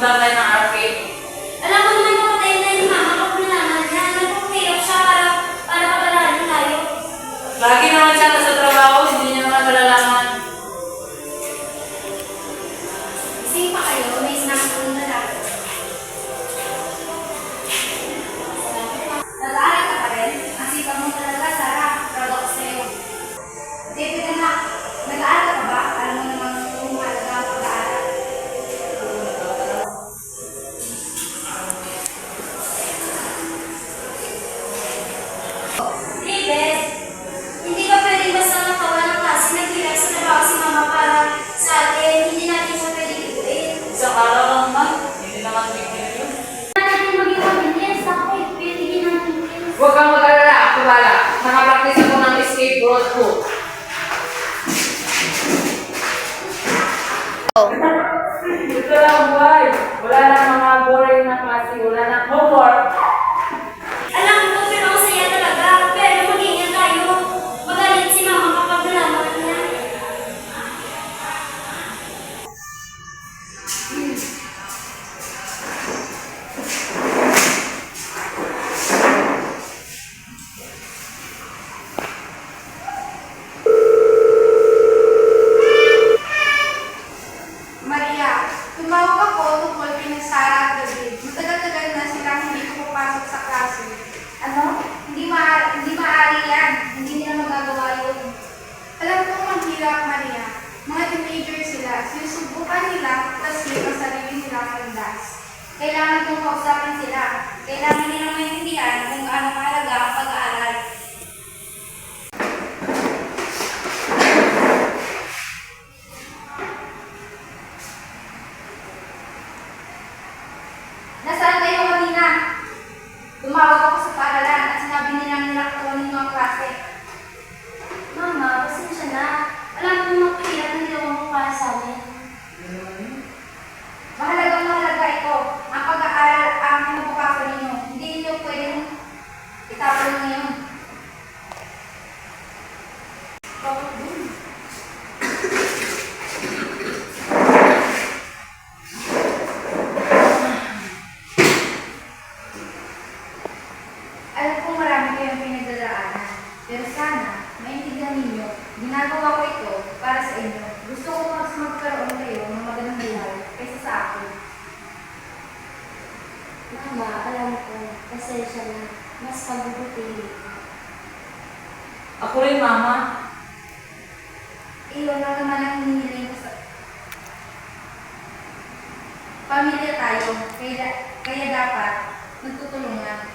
Punta tayo ng arcade. Alam mo naman papatayin tayo ni Mama pag nalaman niya. Nagpapahirap siya para pagalaman tayo. Lagi naman siya sa trabaho, hindi niya naman malalaman. Gising pa kayo, may snacks po na lang. Nag-aaral ka pa rin? Ang sipag mo talaga, Sarah. Proud ako sa'yo. David anak, nag-aaral ka pa ba? Alam mo naman kung mahalaga ang pag-aaral. David, hindi ba pwedeng basta natawa ng klase naghirap sa trabaho si Mama para sa atin? Hindi natin siya pwedeng ituin. Isang araw lang naman, hindi naman bigyan yun. Natin maging mabilis. Ako, pwedeng natin yun. Huwag kang mag-alala, ako bala. Nakapractice ako ng escape road ko. Ito lang buhay. Wala na mga boring na klase, wala na homework. Alam ko, pero ang saya talaga. Pero mag-ingat tayo. Magalit si Mama kapag nalaman niya. Maria, tumawag ako tungkol kay Sarah at David. Matagal-tagal na silang hindi ko papasok sa klase. Ano? Hindi maaari yan. Hindi nila magagawa yun. Alam kong mahirap, Maria. Mga teenager sila. Sinusubukan nila taslim ang sarili nilang landas. Kailangan kong kausapin sila. Kailangan nilang maintindihan kung gaano mahalaga ang pag-aaral. Nasaan kayo kanina? Tumawag ako sa paaralan at sinabi nilang nilaktawan ninyo ang klase. Mama, pasensya na. Alam ko mapahirap na nilawang mo para sa amin. Mahalaga ito. Ang pag-aaral ang kinabukasan ninyo. Hindi ninyo pwedeng itapon ngayon. Bakit dun? Alam kong marami kayong pinagdadaanan. Pero sana, maintindihan ninyo, ginagawa ko ito para sa inyo. Gusto ko mas magkaroon kayo ng magandang buhay kaysa sa akin. Mama, alam ko. Pasensya na. Mas mabubuti. Ako rin, Mama. Iyon lang naman ang hinihiling ko sa pamilya tayo, kaya dapat nagtutulungan.